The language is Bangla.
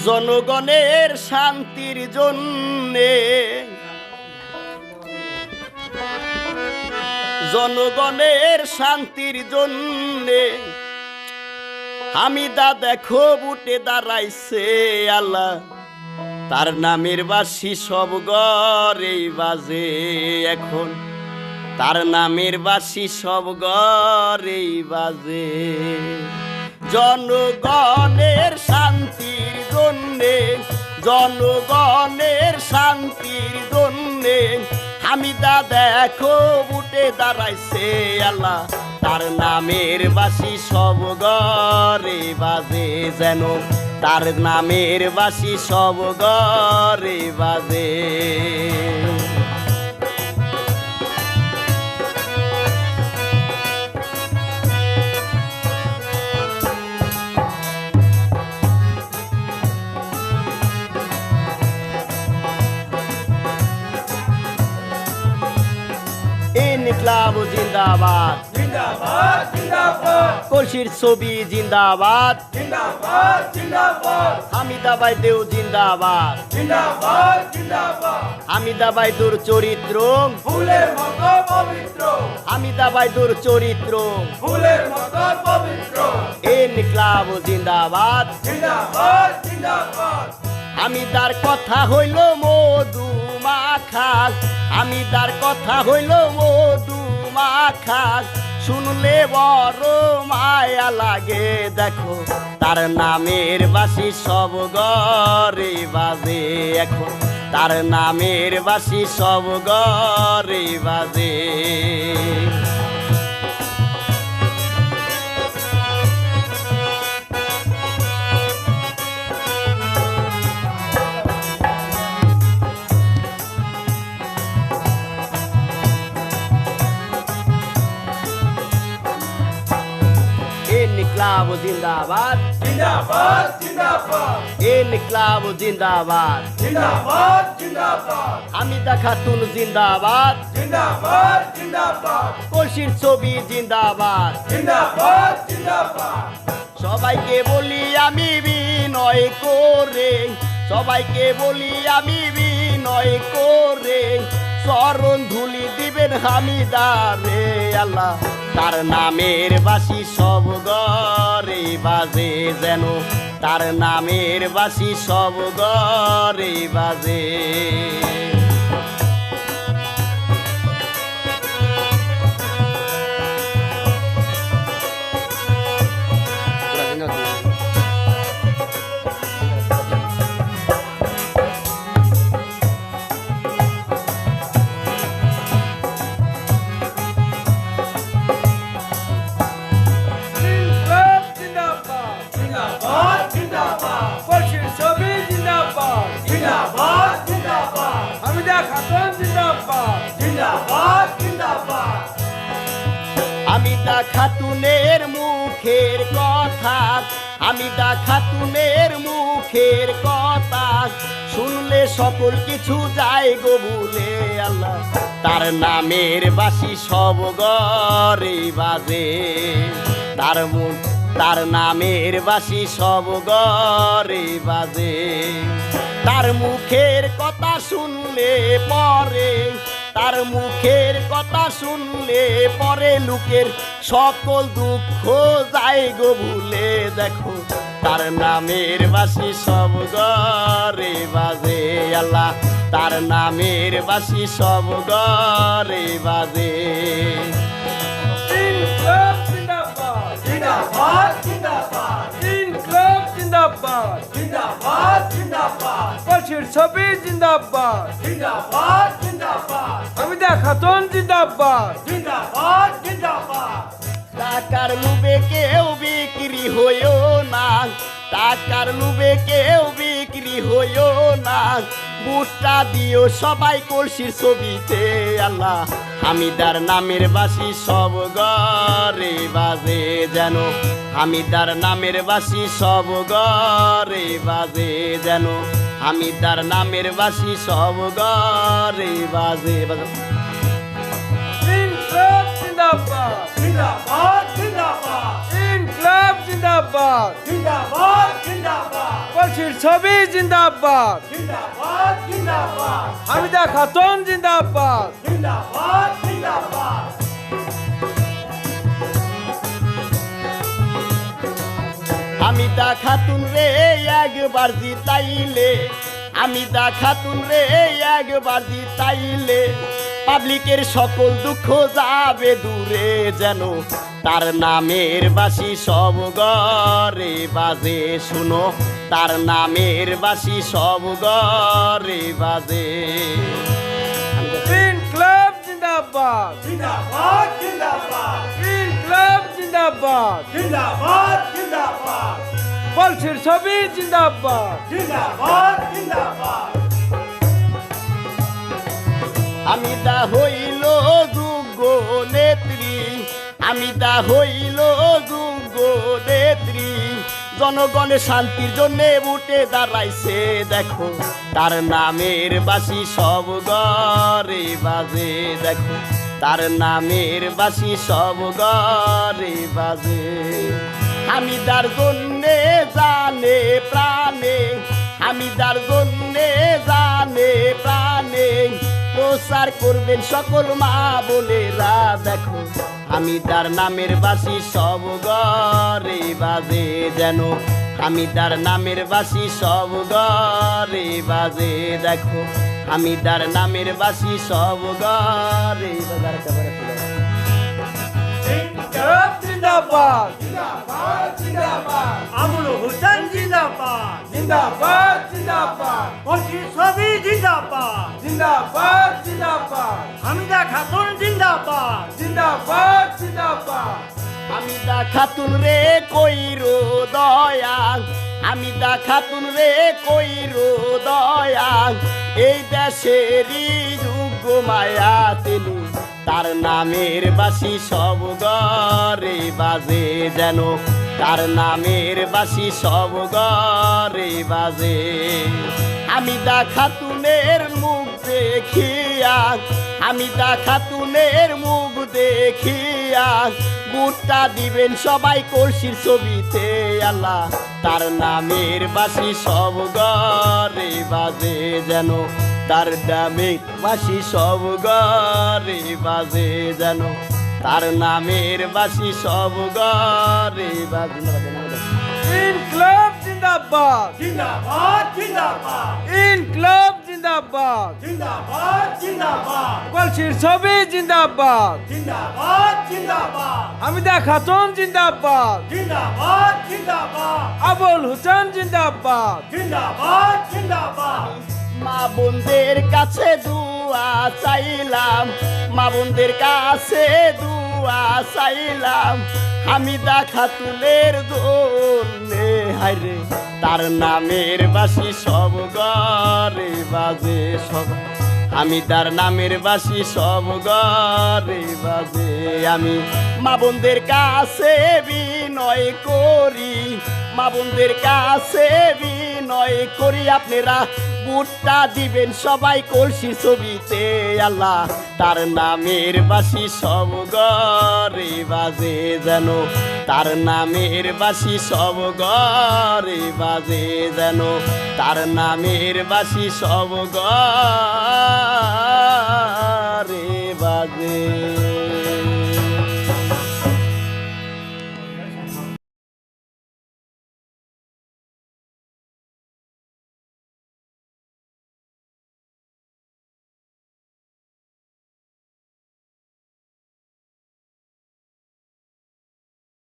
জনগণের শান্তির জন্যে জনগণের শান্তির জন্যে হামিদা দেখো বুটে দাঁড়াইছে আল্লাহ তার নামের বাঁশি সব ঘরে বাজে এখন তার নামের বাঁশি সব ঘরে বাজে জনগণের শান্তির জন্যে জনগণের শান্তির জন্যে হামিদা দেখো বুটে দাঁড়াইছে আল্লাহ তার নামের বাঁশি সব ঘরে বাজে যেন তার নামের বাঁশি সব ঘরে বাজে ইনকিলাব জিন্দাবাদ জিন্দাবাদ জিন্দাবাদ কলসির ছবি জিন্দাবাদ জিন্দাবাদ জিন্দাবাদ হামিদা বাইদেউ জিন্দাবাদ জিন্দাবাদ জিন্দাবাদ হামিদা বাইদুর চরিত্র ফুলের মতো পবিত্র হামিদা বাইদুর চরিত্র ফুলের মতো পবিত্র ইনকিলাব জিন্দাবাদ জিন্দাবাদ জিন্দাবাদ হামিদার কথা হইল মধু মাখা হামিদার কথা হইল মধু মাখা শুনলে বড় মায়া লাগে দেখো তার নামের বাঁশি সব ঘরে বাজে এখন তার নামের বাঁশি সব ঘরে বাজে ইনকিলাব জিন্দাবাদ জিন্দাবাদ জিন্দাবাদ ইনকিলাব জিন্দাবাদ জিন্দাবাদ জিন্দাবাদ হামিদা খাতুন জিন্দাবাদ জিন্দাবাদ জিন্দাবাদ কলসির ছবি জিন্দাবাদ জিন্দাবাদ জিন্দাবাদ সবাইকে বলি আমি বিনয় করে সবাইকে বলি আমি বিনয় করে চরণ ধুলি দিবেন হামিদা রে আল্লাহ তার নামের বাঁশি সব ঘরে বাজে যেন তার নামের বাঁশি সব ঘরে বাজে ইনকিলাব জিন্দাবাদ জিন্দাবাদ জিন্দাবাদ কলসির ছবি জিন্দাবাদ জিন্দাবাদ জিন্দাবাদ হামিদা খাতুন জিন্দাবাদ জিন্দাবাদ জিন্দাবাদ হামিদা খাতুনের মুখের কথা হামিদা খাতুনের মুখের কথা শুনলে সকল কিছু যায় গো ভুলে আল্লাহ তার নামের বাঁশি সব ঘরে বাজে তার নামের বাঁশি সব ঘরে বাজে তার মুখের কথা শুনলে পরে তার মুখের কথা শুনলে পরে লোকের সকল দুঃখ যায় গো ভুলে দেখো তার নামের বাঁশি সব ঘরে বাজে আল্লাহ তার নামের বাঁশি সব ঘরে বাজে ইনকিলাব জিন্দাবাদ জিন্দাবাদ জিন্দাবাদ ইনকিলাব জিন্দাবাদ জিন্দাবাদ জিন্দাবাদ কলসির ছবি জিন্দাবাদ জিন্দাবাদ জিন্দাবাদ হামিদা খাতুন জিন্দাবাদ জিন্দাবাদ জিন্দাবাদ টাকার লোভে কেউ বিক্রি হইও না টাকার লোভে কেউ বিক্রি হইও না বুটটা দিও সবাই কলসির ছবিতে আল্লাহ হামিদার নামের বাঁশি সব ঘরে বাজে যেন হামিদার নামের বাঁশি সব ঘরে বাজে যেন হামিদার নামের বাঁশি সব ঘরে বাজে ইনকিলাব জিন্দাবাদ জিন্দাবাদ জিন্দাবাদ ইনকলাব জিন্দাবাদ জিন্দাবাদ জিন্দাবাদ কলসির ছবি জিন্দাবাদ জিন্দাবাদ জিন্দাবাদ হামিদা খাতুন জিন্দাবাদ জিন্দাবাদ জিন্দাবাদ হামিদা খাতুন রে একবার জিতাইলে হামিদা খাতুন রে একবার জিতাইলে পাবলিকের সকল দুঃখ যাবে দূরে যেন তার নামের বাঁশি সব ঘরে বাজে শুনো তার নামের বাঁশি সব ঘরে বাজে ইনকলাব জিন্দাবাদ জিন্দাবাদ জিন্দাবাদ ইনকলাব জিন্দাবাদ জিন্দাবাদ জিন্দাবাদ কলসির ছবি জিন্দাবাদ জিন্দাবাদ জিন্দাবাদ হামিদা হইল যোগ্য নেত্রী হামিদা হইল যোগ্য নেত্রী জনগণের শান্তির জন্য উঠে দাঁড়াইছে দেখো তার নামের বাঁশি সব ঘরে বাজে দেখো তার নামের বাঁশি সব ঘরে বাজে হামিদার জন্যে জানে প্রাণে হামিদার জন্যে জানে প্রাণে প্রচার করবেন সকল মা বোনেরা দেখো হামিদার নামের বাঁশি সব ঘরে বাজে যেন হামিদার নামের বাঁশি সব ঘরে বাজে দেখো হামিদার নামের বাঁশি সব ঘরে ইনকলাব জিন্দাবাদ আবুল হোসেন জিন্দাবাদ জিন্দাবাদ জিন্দাবাদ কলসির ছবি জিন্দাবাদ জিন্দাবাদ জিন্দাবাদ হামিদা খাতুন জিন্দাবাদ জিন্দাবাদ জিন্দাবাদ হামিদা খাতুন রে কইরো দয়া হামিদা খাতুন রে কইরো দয়া এই দেশেরই যোগ্য মায়া তিনি তার নামের বাঁশি সব ঘরে বাজে যেন তার নামের বাঁশি সব ঘরে বাজে হামিদা খাতুনের মুখ দেখিয়া হামিদা খাতুনের মুখ দেখিয়া বুটটা দিবেন সবাই কলসির ছবিতে আল্লাহ তার নামের বাঁশি সব ঘরে বাজে যেন তার নামের বাঁশি সব ঘরে বাজে যেন তার নামের বাঁশি সব ঘরে বাজে ইনকলাব জিন্দাবাদ জিন্দাবাদ জিন্দাবাদ ইনকলাব জিন্দাবাদ জিন্দাবাদ জিন্দাবাদ কলসির ছবি জিন্দাবাদ জিন্দাবাদ জিন্দাবাদ হামিদা খাতুন জিন্দাবাদ জিন্দাবাদ জিন্দাবাদ আবুল হোসেন জিন্দাবাদ জিন্দাবাদ জিন্দাবাদ মা বোনদের কাছে দুয়া চাইলাম মা বোনদের কাছে দুয়া চাইলাম হামিদা খাতুনের জন্যে হায়রে তার নামের বাঁশি সব ঘরে বাজে সব হামিদার নামের বাঁশি সব ঘরে বাজে আমি মা বোনদের কাছে বিনয় করি মা বোনদের কাছে বিনয় করি আপনারা বুটটা দিবেন সবাই কলসির ছবিতে আল্লাহ তার নামের বাঁশি সব ঘরে বাজে যেন তার নামের বাঁশি সব ঘরে বাজে যেন তার নামের বাঁশি সব ঘরে